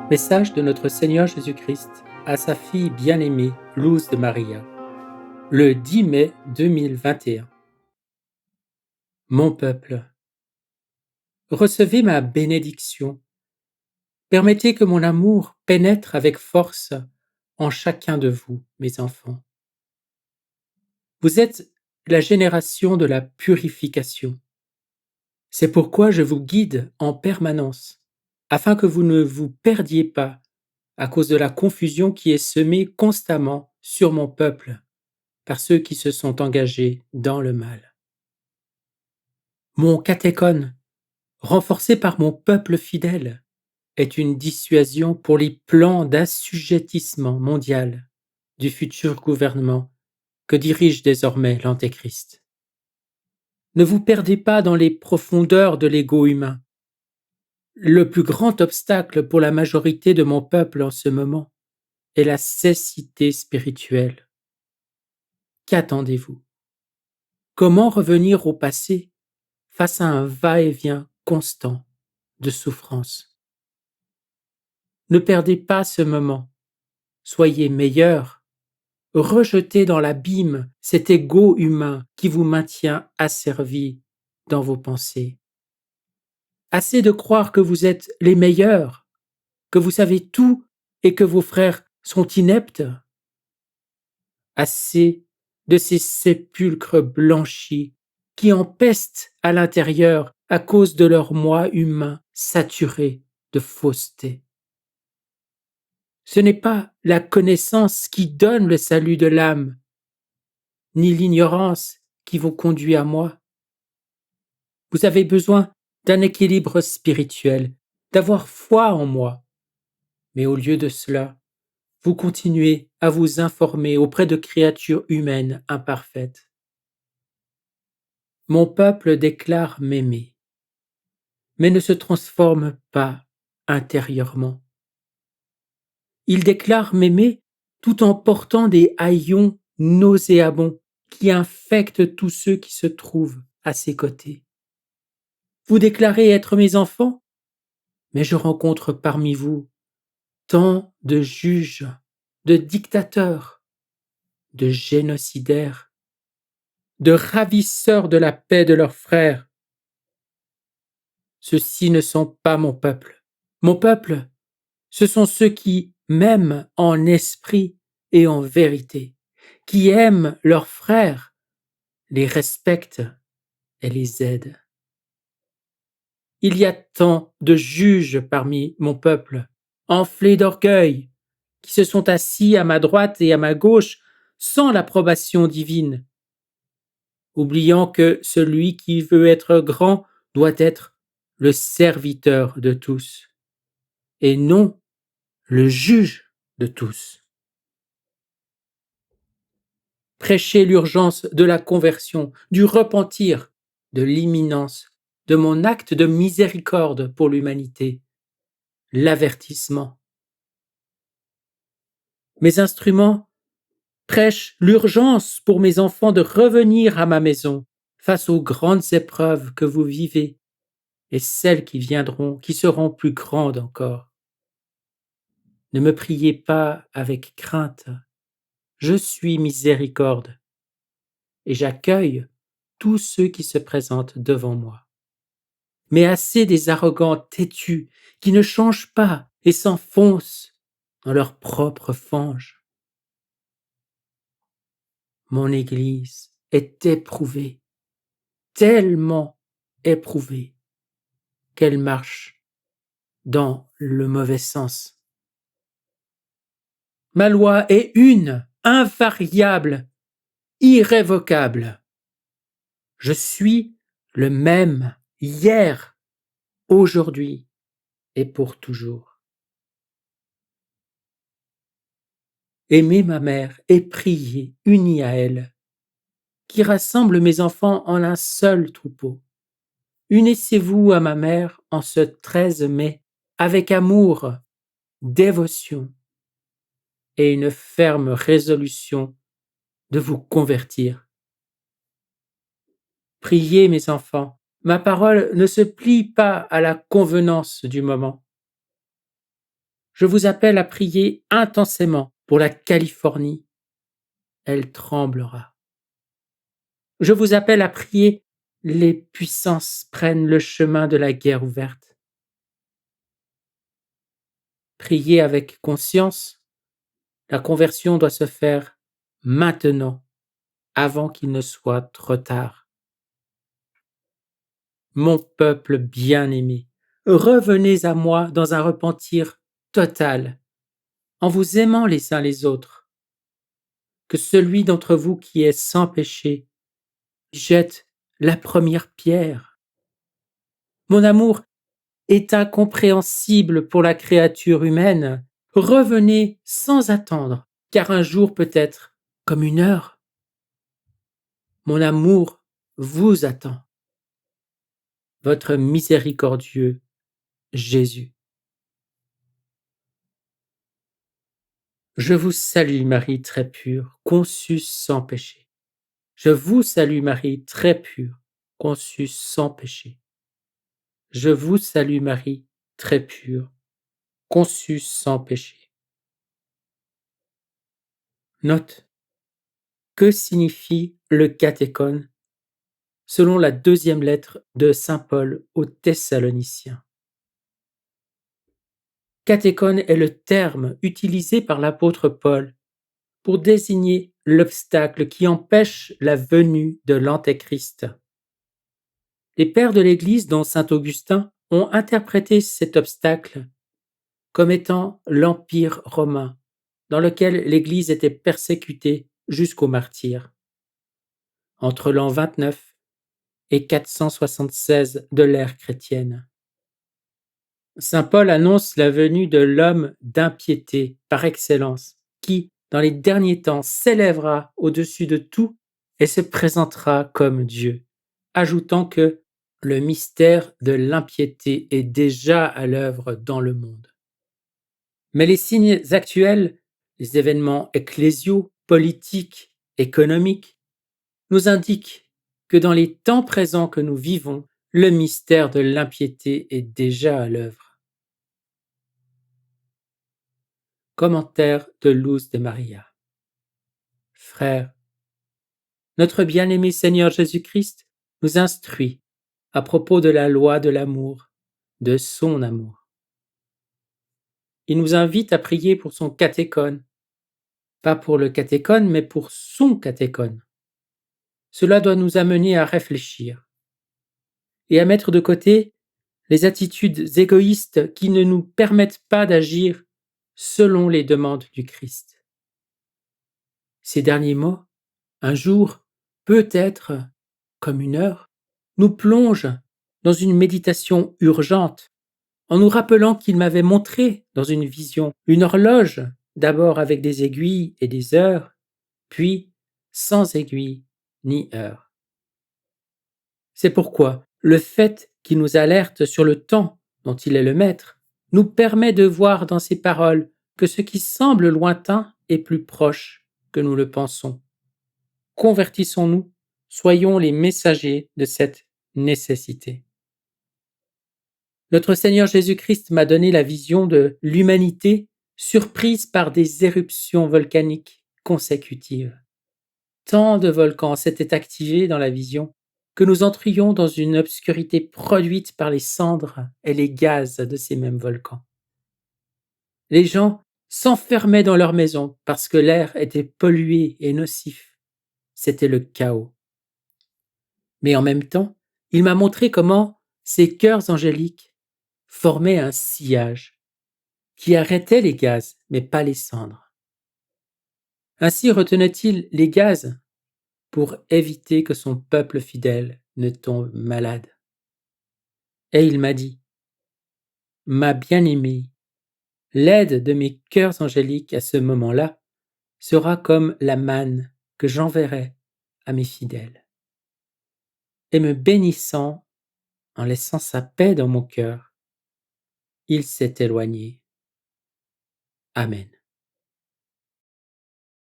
Message de notre Seigneur Jésus-Christ à sa fille bien-aimée, Luz de Maria, le 10 mai 2021. Mon peuple, recevez ma bénédiction. Permettez que mon amour pénètre avec force en chacun de vous, mes enfants. Vous êtes la génération de la purification. C'est pourquoi je vous guide en permanence, afin que vous ne vous perdiez pas à cause de la confusion qui est semée constamment sur mon peuple par ceux qui se sont engagés dans le mal. Mon catéchone, renforcé par mon peuple fidèle, est une dissuasion pour les plans d'assujettissement mondial du futur gouvernement que dirige désormais l'Antéchrist. Ne vous perdez pas dans les profondeurs de l'ego humain. Le plus grand obstacle pour la majorité de mon peuple en ce moment est la cécité spirituelle. Qu'attendez-vous? Comment revenir au passé face à un va-et-vient constant de souffrance? Ne perdez pas ce moment. Soyez meilleur. Rejetez dans l'abîme cet égo humain qui vous maintient asservi dans vos pensées. Assez de croire que vous êtes les meilleurs, que vous savez tout et que vos frères sont ineptes. Assez de ces sépulcres blanchis qui empestent à l'intérieur à cause de leur moi humain saturé de fausseté. Ce n'est pas la connaissance qui donne le salut de l'âme, ni l'ignorance qui vous conduit à moi. Vous avez besoin d'un équilibre spirituel, d'avoir foi en moi. Mais au lieu de cela, vous continuez à vous informer auprès de créatures humaines imparfaites. Mon peuple déclare m'aimer, mais ne se transforme pas intérieurement. Il déclare m'aimer tout en portant des haillons nauséabonds qui infectent tous ceux qui se trouvent à ses côtés. Vous déclarez être mes enfants, mais je rencontre parmi vous tant de juges, de dictateurs, de génocidaires, de ravisseurs de la paix de leurs frères. Ceux-ci ne sont pas mon peuple. Mon peuple, ce sont ceux qui m'aiment en esprit et en vérité, qui aiment leurs frères, les respectent et les aident. Il y a tant de juges parmi mon peuple, enflés d'orgueil, qui se sont assis à ma droite et à ma gauche sans l'approbation divine, oubliant que celui qui veut être grand doit être le serviteur de tous, et non le juge de tous. Prêchez l'urgence de la conversion, du repentir, de l'imminence, de mon acte de miséricorde pour l'humanité, l'avertissement. Mes instruments prêchent l'urgence pour mes enfants de revenir à ma maison face aux grandes épreuves que vous vivez et celles qui viendront, qui seront plus grandes encore. Ne me priez pas avec crainte. Je suis miséricorde et j'accueille tous ceux qui se présentent devant moi. Mais assez des arrogants têtus qui ne changent pas et s'enfoncent dans leur propre fange. Mon Église est éprouvée, tellement éprouvée, qu'elle marche dans le mauvais sens. Ma loi est une, invariable, irrévocable. Je suis le même hier, aujourd'hui et pour toujours. Aimez ma mère et priez unis à elle, qui rassemble mes enfants en un seul troupeau. Unissez-vous à ma mère en ce 13 mai avec amour, dévotion et une ferme résolution de vous convertir. Priez, mes enfants, ma parole ne se plie pas à la convenance du moment. Je vous appelle à prier intensément pour la Californie. Elle tremblera. Je vous appelle à prier. Les puissances prennent le chemin de la guerre ouverte. Priez avec conscience. La conversion doit se faire maintenant, avant qu'il ne soit trop tard. Mon peuple bien-aimé, revenez à moi dans un repentir total, en vous aimant les uns les autres. Que celui d'entre vous qui est sans péché jette la première pierre. Mon amour est incompréhensible pour la créature humaine. Revenez sans attendre, car un jour peut être comme une heure. Mon amour vous attend. Votre miséricordieux Jésus. Je vous salue Marie très pure, conçue sans péché. Je vous salue Marie très pure, conçue sans péché. Je vous salue Marie très pure, conçue sans péché. Note. Que signifie le catéchone selon la deuxième lettre de saint Paul aux Thessaloniciens? Catéchone est le terme utilisé par l'apôtre Paul pour désigner l'obstacle qui empêche la venue de l'Antéchrist. Les pères de l'Église, dont saint Augustin, ont interprété cet obstacle comme étant l'Empire romain, dans lequel l'Église était persécutée jusqu'au martyre. Entre l'an 29 et 476 de l'ère chrétienne. Saint Paul annonce la venue de l'homme d'impiété par excellence, qui, dans les derniers temps, s'élèvera au-dessus de tout et se présentera comme Dieu, ajoutant que le mystère de l'impiété est déjà à l'œuvre dans le monde. Mais les signes actuels, les événements ecclésiaux, politiques, économiques, nous indiquent que dans les temps présents que nous vivons, le mystère de l'impiété est déjà à l'œuvre. Commentaire de Luz de Maria. Frères, notre bien-aimé Seigneur Jésus-Christ nous instruit à propos de la loi de l'amour, de son amour. Il nous invite à prier pour son catéchone, pas pour le catéchone, mais pour son catéchone. Cela doit nous amener à réfléchir et à mettre de côté les attitudes égoïstes qui ne nous permettent pas d'agir selon les demandes du Christ. Ces derniers mots, un jour, peut-être comme une heure, nous plongent dans une méditation urgente en nous rappelant qu'il m'avait montré dans une vision une horloge, d'abord avec des aiguilles et des heures, puis sans aiguilles ni heures. C'est pourquoi le fait qu'il nous alerte sur le temps dont il est le maître nous permet de voir dans ses paroles que ce qui semble lointain est plus proche que nous le pensons. Convertissons-nous, soyons les messagers de cette nécessité. Notre Seigneur Jésus-Christ m'a donné la vision de l'humanité surprise par des éruptions volcaniques consécutives. Tant de volcans s'étaient activés dans la vision que nous entrions dans une obscurité produite par les cendres et les gaz de ces mêmes volcans. Les gens s'enfermaient dans leurs maisons parce que l'air était pollué et nocif. C'était le chaos. Mais en même temps, il m'a montré comment ces cœurs angéliques formaient un sillage qui arrêtait les gaz, mais pas les cendres. Ainsi retenait-il les gaz pour éviter que son peuple fidèle ne tombe malade. Et il m'a dit, « Ma bien-aimée, l'aide de mes cœurs angéliques à ce moment-là sera comme la manne que j'enverrai à mes fidèles. » Et me bénissant, en laissant sa paix dans mon cœur, il s'est éloigné. Amen.